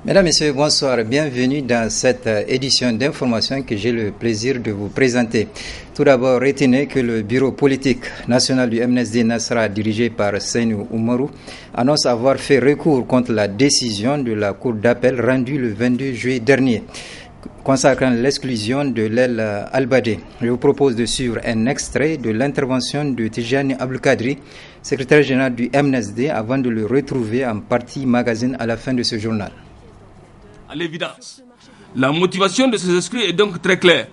Mesdames, Messieurs, bonsoir. Bienvenue dans cette édition d'information que j'ai le plaisir de vous présenter. Tout d'abord, retenez que le bureau politique national du MNSD Nasra, dirigé par Seynou Oumarou, annonce avoir fait recours contre la décision de la Cour d'appel rendue le 22 juillet dernier, consacrant l'exclusion de l'aile Al-Badé. Je vous propose de suivre un extrait de l'intervention de Tijani Abdelkadri, secrétaire général du MNSD, avant de le retrouver en partie magazine à la fin de ce journal. À l'évidence, la motivation de ces exclus est donc très claire.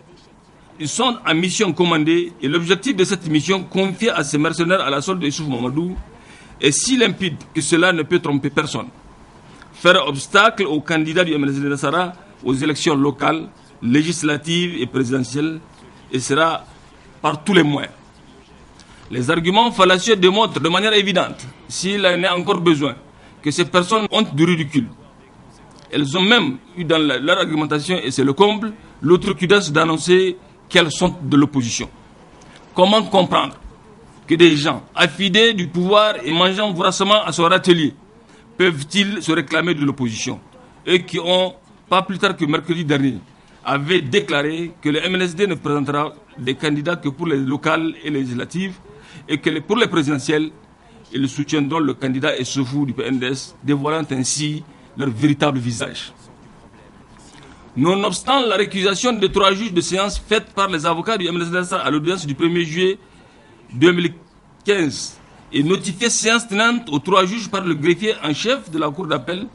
Ils sont en mission commandée et l'objectif de cette mission confiée à ces mercenaires à la solde de Issouf Mamadou est si limpide que cela ne peut tromper personne. Faire obstacle aux candidats du MNSD Nassara aux élections locales, législatives et présidentielles et sera par tous les moyens. Les arguments fallacieux démontrent de manière évidente, s'il en est encore besoin, que ces personnes ont du ridicule. Elles ont même eu dans leur argumentation, et c'est le comble, l'outrecuidance d'annoncer qu'elles sont de l'opposition. Comment comprendre que des gens affidés du pouvoir et mangeant voracièrement à son râtelier peuvent-ils se réclamer de l'opposition? Eux qui ont, pas plus tard que mercredi dernier, avaient déclaré que le MNSD ne présentera des candidats que pour les locales et législatives et que pour les présidentielles, ils soutiendront le candidat Essoufou du PNDS, dévoilant ainsi leur véritable visage. Nonobstant la récusation de 3 juges de séance faite par les avocats du MNSD à l'audience du 1er juillet 2015 et notifiée séance tenante aux 3 juges par le greffier en chef de la Cour d'appel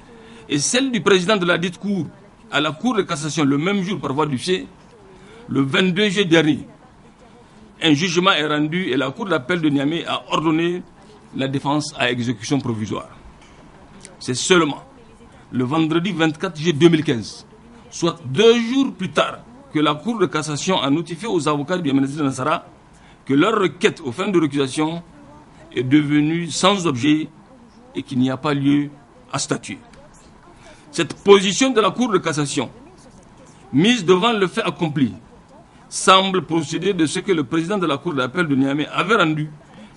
et celle du président de la dite Cour à la Cour de cassation le même jour par voie du fait, le 22 juillet dernier, un jugement est rendu et la Cour d'appel de Niamey a ordonné la défense à exécution provisoire. C'est seulement le vendredi 24 juillet 2015, soit 2 jours plus tard, que la Cour de cassation a notifié aux avocats du MNSD Nassara que leur requête aux fins de récusation est devenue sans objet et qu'il n'y a pas lieu à statuer. Cette position de la Cour de cassation, mise devant le fait accompli, semble procéder de ce que le président de la Cour d'appel de Niamey avait rendu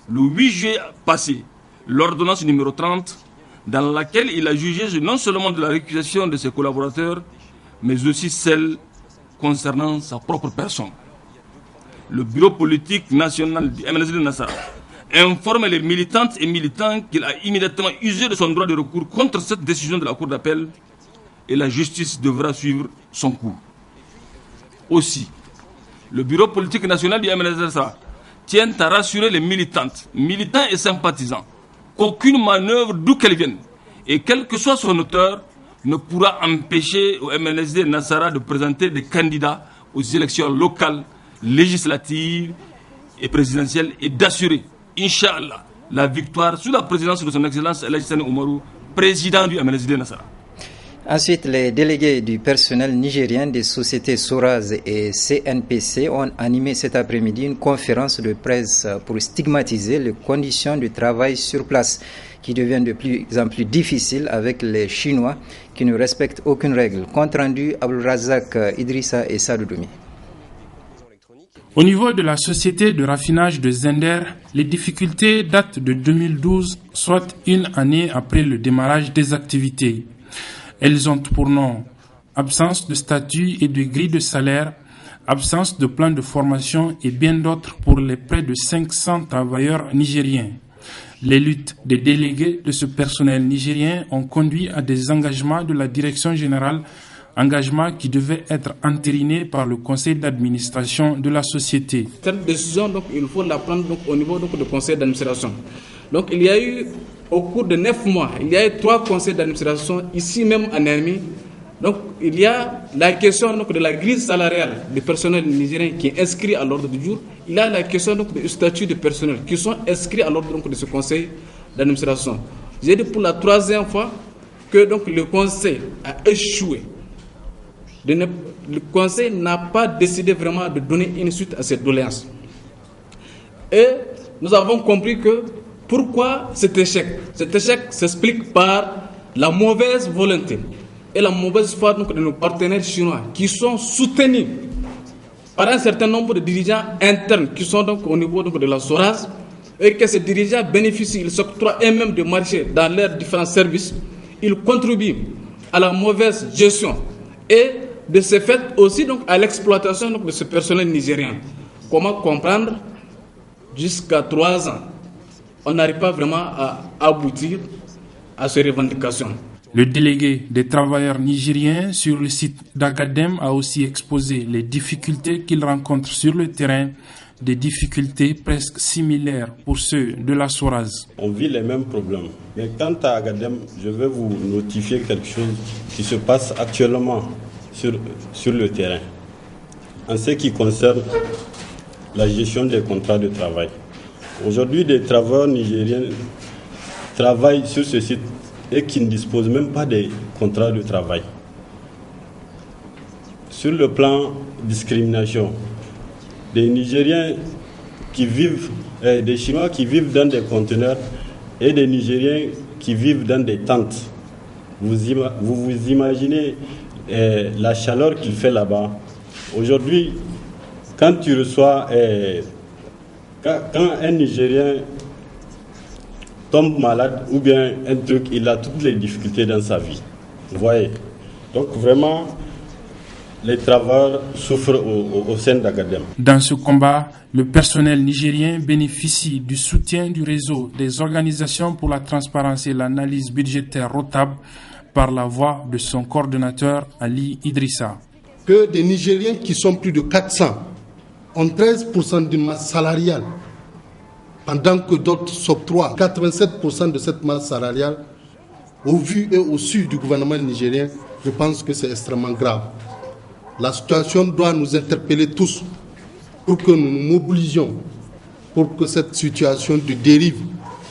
le 8 juillet passé, l'ordonnance numéro 30, dans laquelle il a jugé non seulement de la récusation de ses collaborateurs, mais aussi celle concernant sa propre personne. Le bureau politique national du MNSD Nassara informe les militantes et militants qu'il a immédiatement usé de son droit de recours contre cette décision de la Cour d'appel et la justice devra suivre son cours. Aussi, le bureau politique national du MNSD Nassara tient à rassurer les militantes, militants et sympathisants qu'aucune manœuvre, d'où qu'elle vienne, et quel que soit son auteur, ne pourra empêcher au MNSD Nassara de présenter des candidats aux élections locales, législatives et présidentielles et d'assurer, Inch'Allah, la victoire sous la présidence de son Excellence El Hadji Seynou Oumarou, président du MNSD Nassara. Ensuite, les délégués du personnel nigérien des sociétés Soraz et CNPC ont animé cet après-midi une conférence de presse pour stigmatiser les conditions de travail sur place qui deviennent de plus en plus difficiles avec les Chinois qui ne respectent aucune règle. Compte rendu Abdelrazak Idrissa et Sadoudoumi. Au niveau de la société de raffinage de Zender, les difficultés datent de 2012, soit une année après le démarrage des activités. Elles ont pour nom absence de statut et de grille de salaire, absence de plan de formation et bien d'autres pour les près de 500 travailleurs nigériens. Les luttes des délégués de ce personnel nigérien ont conduit à des engagements de la direction générale, engagements qui devaient être entérinés par le conseil d'administration de la société. Cette décision, donc, il faut la prendre au niveau du conseil d'administration. Donc, il y a eu, au cours de 9 mois, il y a eu 3 conseils d'administration ici même en Niamey. Donc, il y a la question donc, de la grille salariale du personnel nigérien qui est inscrit à l'ordre du jour. Il y a la question donc, du statut du personnel qui sont inscrits à l'ordre donc, de ce conseil d'administration. J'ai dit pour la 3e fois que donc, le conseil a échoué. Le conseil n'a pas décidé vraiment de donner une suite à cette doléance. Et nous avons compris que pourquoi cet échec? Cet échec s'explique par la mauvaise volonté et la mauvaise foi donc, de nos partenaires chinois qui sont soutenus par un certain nombre de dirigeants internes qui sont donc au niveau donc, de la SORAS et que ces dirigeants bénéficient, ils s'octroient eux-mêmes de marchés dans leurs différents services, ils contribuent à la mauvaise gestion et de ce fait aussi donc, à l'exploitation donc, de ce personnel nigérien. Comment comprendre jusqu'à 3 ans, on n'arrive pas vraiment à aboutir à ces revendications. Le délégué des travailleurs nigériens sur le site d'Agadem a aussi exposé les difficultés qu'il rencontre sur le terrain, des difficultés presque similaires pour ceux de la Soraz. On vit les mêmes problèmes. Mais quant à Agadem, je vais vous notifier quelque chose qui se passe actuellement sur le terrain. En ce qui concerne la gestion des contrats de travail. Aujourd'hui, des travailleurs nigériens travaillent sur ce site et qui ne disposent même pas des contrats de travail. Sur le plan discrimination, des Nigériens qui vivent, des Chinois qui vivent dans des conteneurs et des Nigériens qui vivent dans des tentes. Vous vous imaginez la chaleur qu'il fait là-bas. Aujourd'hui, quand tu reçois, quand un Nigérien tombe malade ou bien un truc, il a toutes les difficultés dans sa vie. Vous voyez. Donc vraiment, les travailleurs souffrent au sein d'Agadem. Dans ce combat, le personnel nigérien bénéficie du soutien du réseau des organisations pour la transparence et l'analyse budgétaire ROTAB par la voix de son coordonnateur Ali Idrissa. Que des Nigériens qui sont plus de 400 ont 13% d'une masse salariale, pendant que d'autres s'octroient 87% de cette masse salariale, au vu et au su du gouvernement nigérien, je pense que c'est extrêmement grave. La situation doit nous interpeller tous pour que nous nous mobilisions pour que cette situation de dérive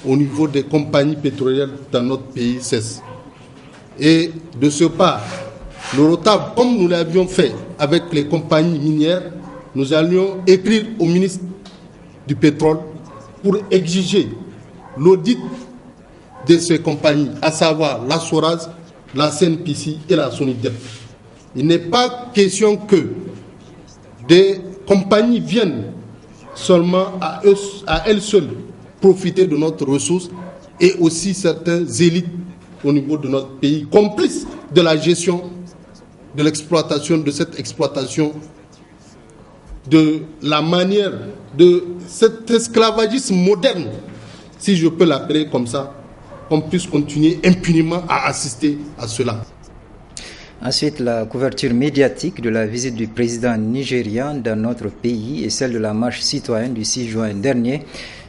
au niveau des compagnies pétrolières dans notre pays cesse. Et de ce pas, le ROTAB, comme nous l'avions fait avec les compagnies minières, nous allions écrire au ministre du pétrole pour exiger l'audit de ces compagnies, à savoir la Soraz, la CNPC et la Sonidep. Il n'est pas question que des compagnies viennent seulement à elles seules profiter de notre ressource et aussi certains élites au niveau de notre pays, complices de la gestion, de l'exploitation, de cette exploitation, de la manière, de cet esclavagisme moderne, si je peux l'appeler comme ça, qu'on puisse continuer impunément à assister à cela. Ensuite, la couverture médiatique de la visite du président nigérian dans notre pays et celle de la marche citoyenne du 6 juin dernier.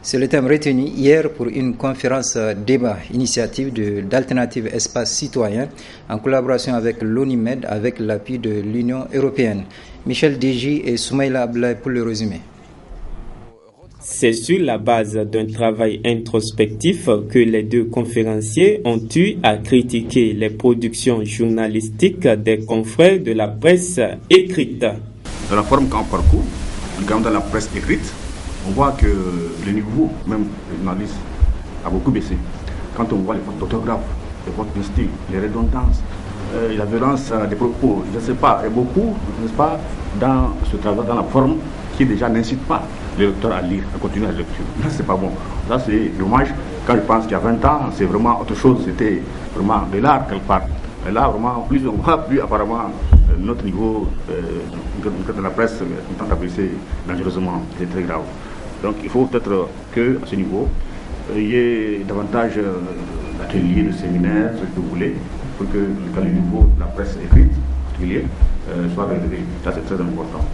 C'est le thème retenu hier pour une conférence débat initiative d'Alternative Espace Citoyen en collaboration avec l'ONIMED avec l'appui de l'Union européenne. Michel Deji et Soumaïla Ablaye pour le résumé. C'est sur la base d'un travail introspectif que les deux conférenciers ont eu à critiquer les productions journalistiques des confrères de la presse écrite. Dans la forme qu'on parcourt, dans la presse écrite, on voit que le niveau, même des journalistes, a beaucoup baissé. Quand on voit les fautes d'orthographe, les fautes de style, les redondances, la violence des propos, je ne sais pas, et beaucoup, n'est-ce pas, dans ce travail, dans la forme qui déjà n'incite pas le lecteur à lire, à continuer la lecture. Là, c'est pas bon. Ça, c'est dommage. Quand je pense qu'il y a 20 ans, c'est vraiment autre chose. C'était vraiment de l'art quelque part. Et là, vraiment, plus on voit, plus apparemment, notre niveau de la presse tend à baisser dangereusement. C'est très grave. Donc, il faut peut-être qu'à ce niveau, il y ait davantage d'ateliers, de séminaires, ce que vous voulez, pour que le niveau de la presse écrite, soit relevé. Ça, c'est très important.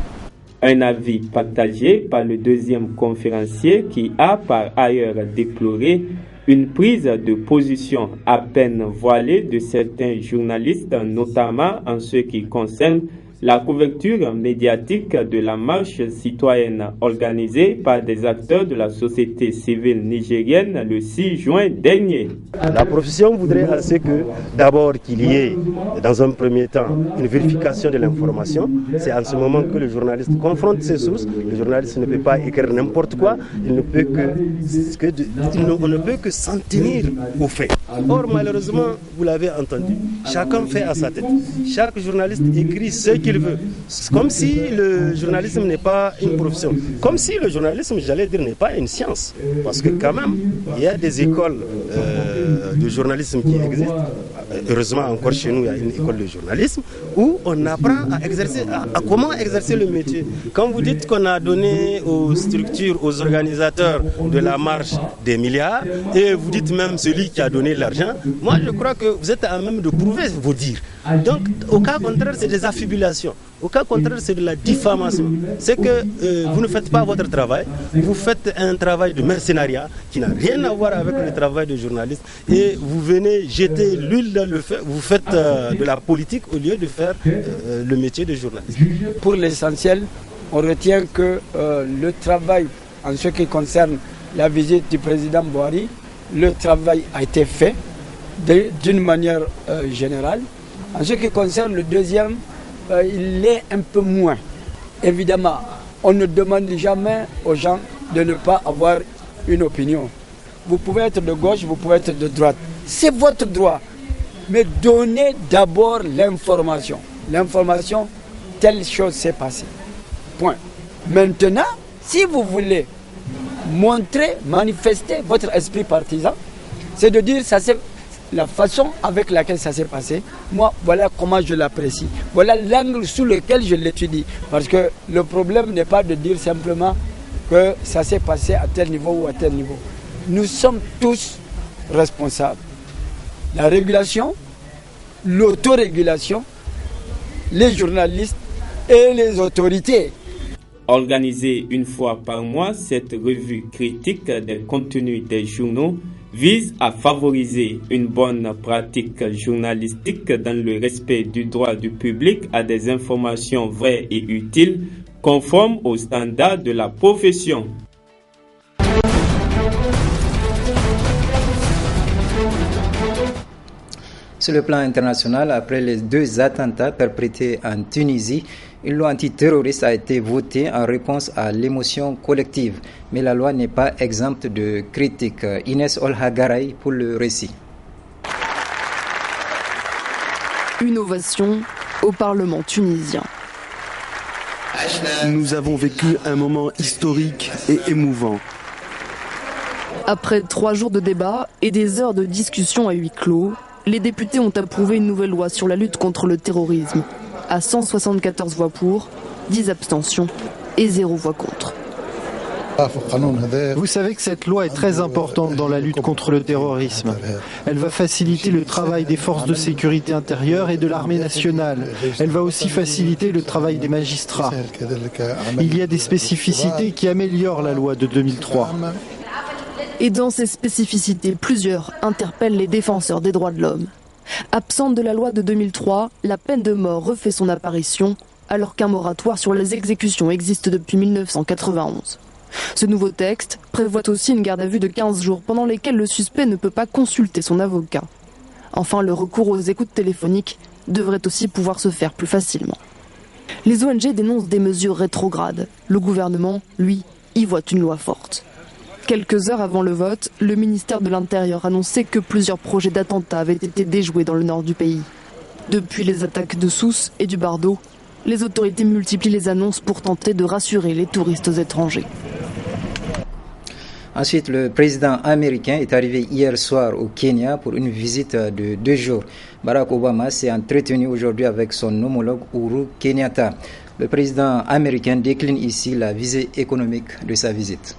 Un avis partagé par le deuxième conférencier qui a par ailleurs déploré une prise de position à peine voilée de certains journalistes, notamment en ce qui concerne la couverture médiatique de la marche citoyenne organisée par des acteurs de la société civile nigérienne le 6 juin dernier. La profession voudrait assez que d'abord qu'il y ait dans un premier temps une vérification de l'information. C'est en ce moment que le journaliste confronte ses sources. Le journaliste ne peut pas écrire n'importe quoi. On ne peut que s'en tenir aux faits. Or malheureusement, vous l'avez entendu, chacun fait à sa tête. Chaque journaliste écrit ce qu'il veut. Comme si le journalisme n'est pas une profession. Comme si le journalisme, j'allais dire, n'est pas une science. Parce que quand même, il y a des écoles de journalisme qui existe. Heureusement, encore chez nous, il y a une école de journalisme où on apprend à exercer, à comment exercer le métier. Quand vous dites qu'on a donné aux structures, aux organisateurs de la marche des milliards, et vous dites même celui qui a donné l'argent, moi je crois que vous êtes à même de prouver vos dires. Donc, au cas contraire, c'est des affibulations. Au cas contraire, c'est de la diffamation. C'est que vous ne faites pas votre travail, vous faites un travail de mercenariat qui n'a rien à voir avec le travail de journaliste et vous venez jeter l'huile dans le feu, vous faites de la politique au lieu de faire le métier de journaliste. Pour l'essentiel, on retient que le travail, en ce qui concerne la visite du président Buhari, le travail a été fait d'une manière générale. En ce qui concerne le deuxième, il l'est un peu moins. Évidemment, on ne demande jamais aux gens de ne pas avoir une opinion. Vous pouvez être de gauche, vous pouvez être de droite. C'est votre droit. Mais donnez d'abord l'information. L'information, telle chose s'est passée. Point. Maintenant, si vous voulez montrer, manifester votre esprit partisan, c'est de dire ça c'est la façon avec laquelle ça s'est passé. Moi, voilà comment je l'apprécie. Voilà l'angle sous lequel je l'étudie. Parce que le problème n'est pas de dire simplement que ça s'est passé à tel niveau ou à tel niveau. Nous sommes tous responsables. La régulation, l'autorégulation, les journalistes et les autorités. Organisée une fois par mois, cette revue critique des contenus des journaux vise à favoriser une bonne pratique journalistique dans le respect du droit du public à des informations vraies et utiles, conformes aux standards de la profession. Sur le plan international, après les 2 attentats perpétrés en Tunisie, une loi antiterroriste a été votée en réponse à l'émotion collective. Mais la loi n'est pas exempte de critiques. Inès Olhagaray pour le récit. Une ovation au Parlement tunisien. Nous avons vécu un moment historique et émouvant. Après 3 jours de débat et des heures de discussion à huis clos, les députés ont approuvé une nouvelle loi sur la lutte contre le terrorisme, à 174 voix pour, 10 abstentions et 0 voix contre. Vous savez que cette loi est très importante dans la lutte contre le terrorisme. Elle va faciliter le travail des forces de sécurité intérieure et de l'armée nationale. Elle va aussi faciliter le travail des magistrats. Il y a des spécificités qui améliorent la loi de 2003. Et dans ces spécificités, plusieurs interpellent les défenseurs des droits de l'homme. Absente de la loi de 2003, la peine de mort refait son apparition, alors qu'un moratoire sur les exécutions existe depuis 1991. Ce nouveau texte prévoit aussi une garde à vue de 15 jours pendant lesquels le suspect ne peut pas consulter son avocat. Enfin, le recours aux écoutes téléphoniques devrait aussi pouvoir se faire plus facilement. Les ONG dénoncent des mesures rétrogrades. Le gouvernement, lui, y voit une loi forte. Quelques heures avant le vote, le ministère de l'Intérieur annonçait que plusieurs projets d'attentats avaient été déjoués dans le nord du pays. Depuis les attaques de Sousse et du Bardo, les autorités multiplient les annonces pour tenter de rassurer les touristes étrangers. Ensuite, le président américain est arrivé hier soir au Kenya pour une visite de 2 jours. Barack Obama s'est entretenu aujourd'hui avec son homologue Uhuru Kenyatta. Le président américain décline ici la visée économique de sa visite.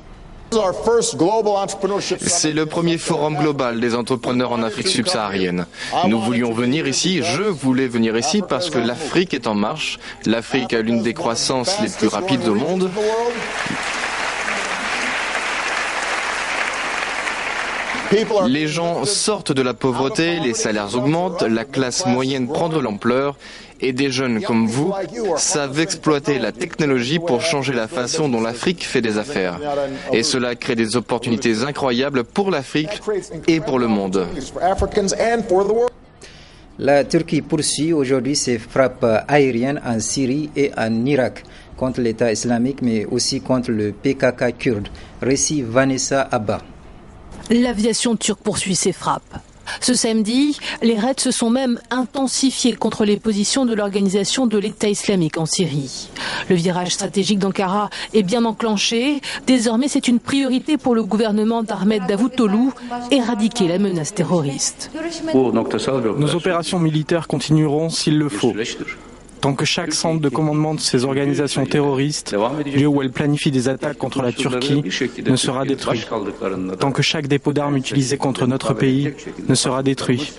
C'est le premier forum global des entrepreneurs en Afrique subsaharienne. Nous voulions venir ici, je voulais venir ici parce que l'Afrique est en marche. L'Afrique a l'une des croissances les plus rapides au monde. Les gens sortent de la pauvreté, les salaires augmentent, la classe moyenne prend de l'ampleur et des jeunes comme vous savent exploiter la technologie pour changer la façon dont l'Afrique fait des affaires. Et cela crée des opportunités incroyables pour l'Afrique et pour le monde. La Turquie poursuit aujourd'hui ses frappes aériennes en Syrie et en Irak contre l'État islamique mais aussi contre le PKK kurde. Récit Vanessa Abba. L'aviation turque poursuit ses frappes. Ce samedi, les raids se sont même intensifiés contre les positions de l'organisation de l'État islamique en Syrie. Le virage stratégique d'Ankara est bien enclenché. Désormais, c'est une priorité pour le gouvernement d'Ahmed Davutoğlu, éradiquer la menace terroriste. Nos opérations militaires continueront s'il le faut. Tant que chaque centre de commandement de ces organisations terroristes, lieu où elles planifient des attaques contre la Turquie, ne sera détruit. Tant que chaque dépôt d'armes utilisé contre notre pays ne sera détruit.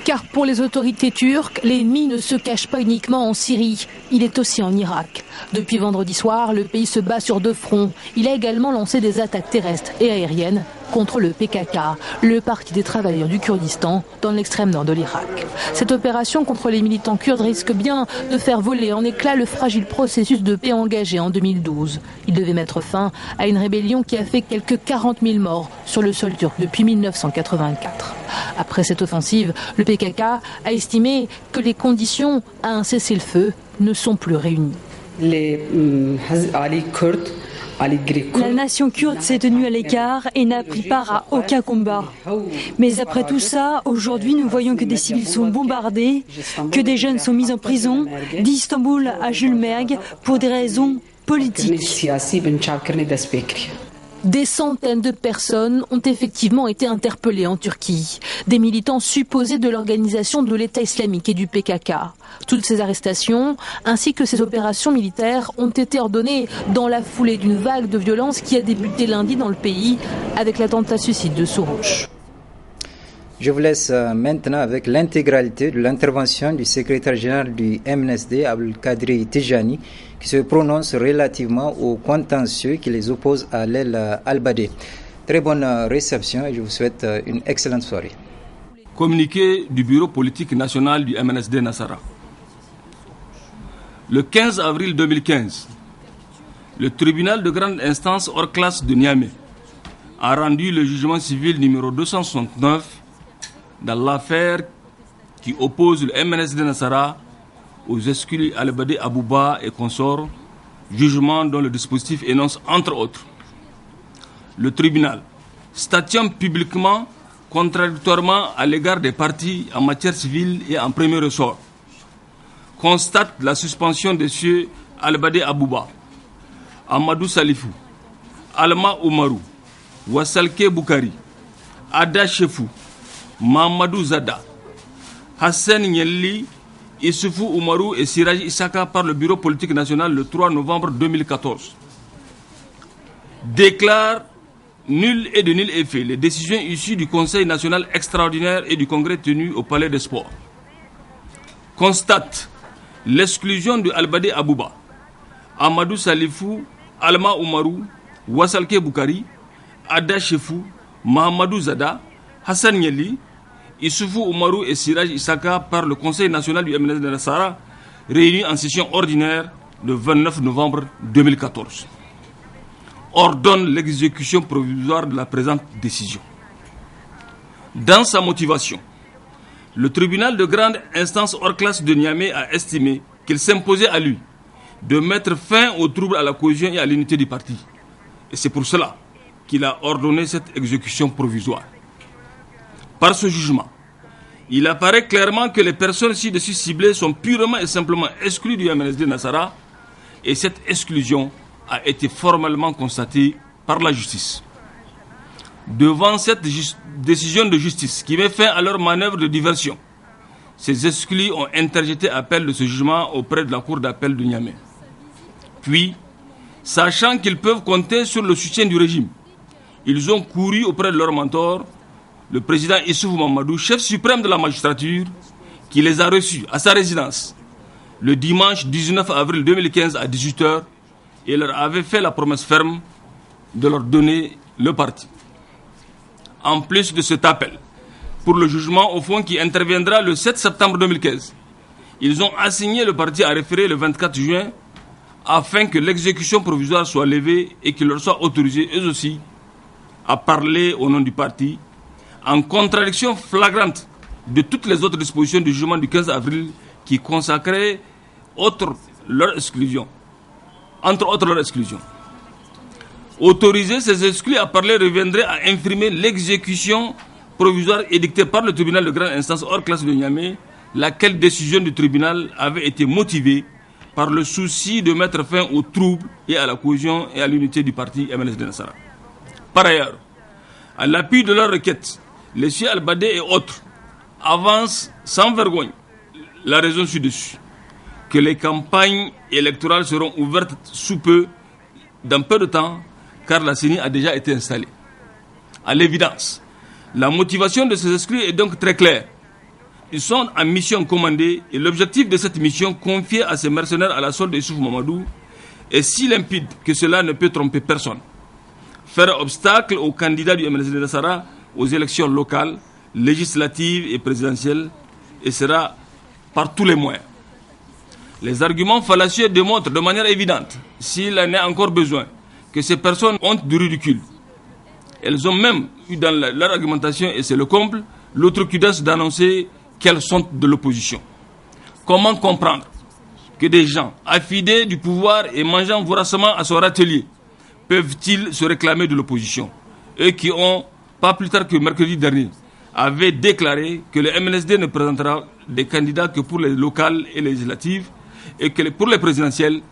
Car pour les autorités turques, l'ennemi ne se cache pas uniquement en Syrie, il est aussi en Irak. Depuis vendredi soir, le pays se bat sur 2 fronts. Il a également lancé des attaques terrestres et aériennes contre le PKK, le Parti des travailleurs du Kurdistan, dans l'extrême nord de l'Irak. Cette opération contre les militants kurdes risque bien de faire voler en éclats le fragile processus de paix engagé en 2012. Il devait mettre fin à une rébellion qui a fait quelques 40 000 morts sur le sol turc depuis 1984. Après cette offensive, le PKK a estimé que les conditions à un cessez-le-feu ne sont plus réunies. La nation kurde s'est tenue à l'écart et n'a pris part à aucun combat. Mais après tout ça, aujourd'hui, nous voyons que des civils sont bombardés, que des jeunes sont mis en prison, d'Istanbul à Julmerg, pour des raisons politiques. Des centaines de personnes ont effectivement été interpellées en Turquie. Des militants supposés de l'organisation de l'État islamique et du PKK. Toutes ces arrestations, ainsi que ces opérations militaires, ont été ordonnées dans la foulée d'une vague de violence qui a débuté lundi dans le pays avec l'attentat suicide de Sorouch. Je vous laisse maintenant avec l'intégralité de l'intervention du secrétaire général du MNSD, Abdelkadri Tijani, qui se prononce relativement aux contentieux qui les opposent à l'aile Al-Badé. Très bonne réception et je vous souhaite une excellente soirée. Communiqué du bureau politique national du MNSD Nassara. Le 15 avril 2015, le tribunal de grande instance hors classe de Niamey a rendu le jugement civil numéro 269 dans l'affaire qui oppose le MNSD Nassara aux exclus Al-Badé Abouba et consorts, jugement dont le dispositif énonce entre autres le tribunal statuant publiquement contradictoirement à l'égard des parties en matière civile et en premier ressort, constate la suspension de ceux Al-Badé Abouba, Amadou Salifou, Alma Oumarou, Wassalke Boukari, Ada Chefou, Mamadou Zada, Hassan Nyelli, Issoufou Oumarou et Siraj Issaka par le bureau politique national le 3 novembre 2014. Déclare nul et de nul effet les décisions issues du Conseil national extraordinaire et du congrès tenu au Palais des Sports. Constate l'exclusion de Al-Badé Abouba, Amadou Salifou, Alma Oumarou, Wassalke Boukari, Ada Chefou, Mahamadou Zada, Hassan Nyeli, Issoufou Oumarou et Siraj Issaka par le Conseil national du MNSD de Nassara, réuni en session ordinaire le 29 novembre 2014. Ordonne l'exécution provisoire de la présente décision. Dans sa motivation, le tribunal de grande instance hors classe de Niamey a estimé qu'il s'imposait à lui de mettre fin aux troubles à la cohésion et à l'unité du parti. Et c'est pour cela qu'il a ordonné cette exécution provisoire. Par ce jugement, il apparaît clairement que les personnes ci-dessus ciblées sont purement et simplement exclues du MNSD Nassara et cette exclusion a été formellement constatée par la justice. Devant cette décision de justice qui met fin à leur manœuvre de diversion, ces exclus ont interjeté appel de ce jugement auprès de la Cour d'appel de Niamey. Puis, sachant qu'ils peuvent compter sur le soutien du régime, ils ont couru auprès de leur mentor, le président Issoufou Mamadou, chef suprême de la magistrature, qui les a reçus à sa résidence le dimanche 19 avril 2015 à 18h et leur avait fait la promesse ferme de leur donner le parti. En plus de cet appel, pour le jugement au fond qui interviendra le 7 septembre 2015, ils ont assigné le parti à référé le 24 juin afin que l'exécution provisoire soit levée et qu'il leur soit autorisé eux aussi à parler au nom du parti, en contradiction flagrante de toutes les autres dispositions du jugement du 15 avril qui consacraient leur exclusion, entre autres leur exclusion. Autoriser ces exclus à parler reviendrait à infirmer l'exécution provisoire édictée par le tribunal de grande instance hors classe de Niamey, laquelle décision du tribunal avait été motivée par le souci de mettre fin aux troubles et à la cohésion et à l'unité du parti MNSD Nassara. Par ailleurs, à l'appui de leur requête, les Cheikh Al-Badé et autres avancent sans vergogne la raison ci-dessus, que les campagnes électorales seront ouvertes sous peu, dans peu de temps, car la CENI a déjà été installée. À l'évidence, la motivation de ces inscrits est donc très claire. Ils sont en mission commandée et l'objectif de cette mission confiée à ces mercenaires à la solde de Issoufou Mamadou est si limpide que cela ne peut tromper personne. Faire obstacle aux candidats du MNSD Nassara aux élections locales, législatives et présidentielles, et sera par tous les moyens. Les arguments fallacieux démontrent de manière évidente, s'il en est encore besoin, que ces personnes ont du ridicule. Elles ont même eu dans leur argumentation, et c'est le comble, l'outrecuidance d'annoncer qu'elles sont de l'opposition. Comment comprendre que des gens affidés du pouvoir et mangeant voracement à son râtelier peuvent-ils se réclamer de l'opposition? Eux qui ont, pas plus tard que mercredi dernier, avaient déclaré que le MNSD ne présentera des candidats que pour les locales et les législatives et que pour les présidentielles,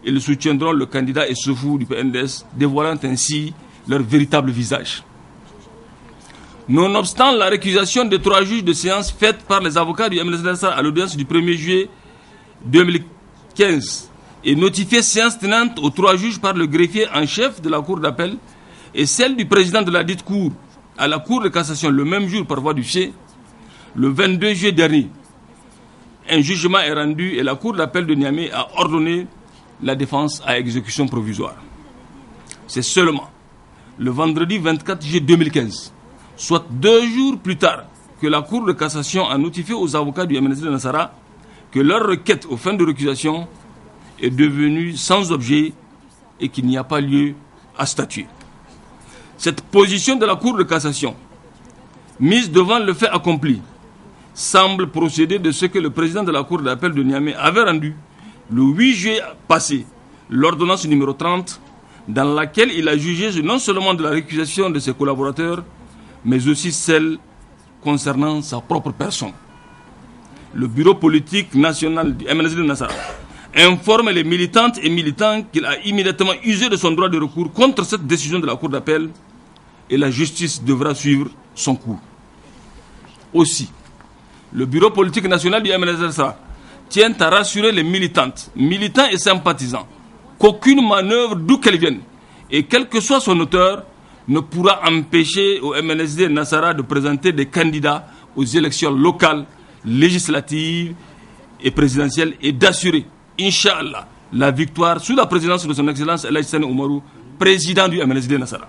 ils soutiendront le candidat Issoufou du PNDS, dévoilant ainsi leur véritable visage. Nonobstant la récusation des 3 juges de séance faite par les avocats du MNSD à l'audience du 1er juillet 2015 et notifiée séance tenante aux 3 juges par le greffier en chef de la Cour d'appel et celle du président de la dite Cour à la Cour de cassation le même jour par voie du fichier, le 22 juillet dernier, un jugement est rendu et la Cour d'appel de Niamey a ordonné la défense à exécution provisoire. C'est seulement le vendredi 24 juillet 2015, soit 2 jours plus tard, que la Cour de cassation a notifié aux avocats du MNSD Nassara que leur requête aux fins de récusation est devenue sans objet et qu'il n'y a pas lieu à statuer. Cette position de la Cour de cassation, mise devant le fait accompli, semble procéder de ce que le président de la Cour d'appel de Niamey avait rendu le 8 juillet passé, l'ordonnance numéro 30, dans laquelle il a jugé non seulement de la récusation de ses collaborateurs, mais aussi celle concernant sa propre personne. Le bureau politique national du MNSD Nassara informe les militantes et militants qu'il a immédiatement usé de son droit de recours contre cette décision de la Cour d'appel et la justice devra suivre son cours. Aussi, le bureau politique national du MNSD Nassara tient à rassurer les militantes, militants et sympathisants qu'aucune manœuvre d'où qu'elle vienne et quel que soit son auteur ne pourra empêcher au MNSD Nassara de présenter des candidats aux élections locales, législatives et présidentielles et d'assurer, Inch'Allah, la victoire sous la présidence de son Excellence El Hadji Sani Oumarou, président du MNSD Nassara.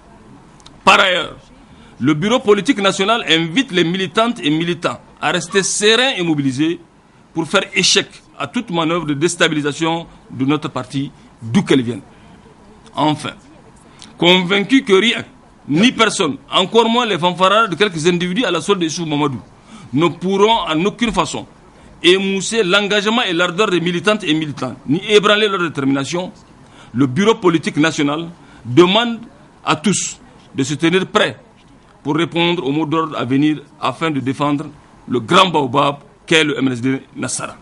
Par ailleurs, le bureau politique national invite les militantes et militants à rester sereins et mobilisés pour faire échec à toute manœuvre de déstabilisation de notre parti, d'où qu'elle vienne. Enfin, convaincu que rien, ni personne, encore moins les fanfarades de quelques individus à la solde de Issoufou Mamadou, ne pourront en aucune façon émousser l'engagement et l'ardeur des militantes et militants, ni ébranler leur détermination, le bureau politique national demande à tous de se tenir prêts pour répondre aux mots d'ordre à venir afin de défendre le grand baobab qu'est le MNSD Nassara.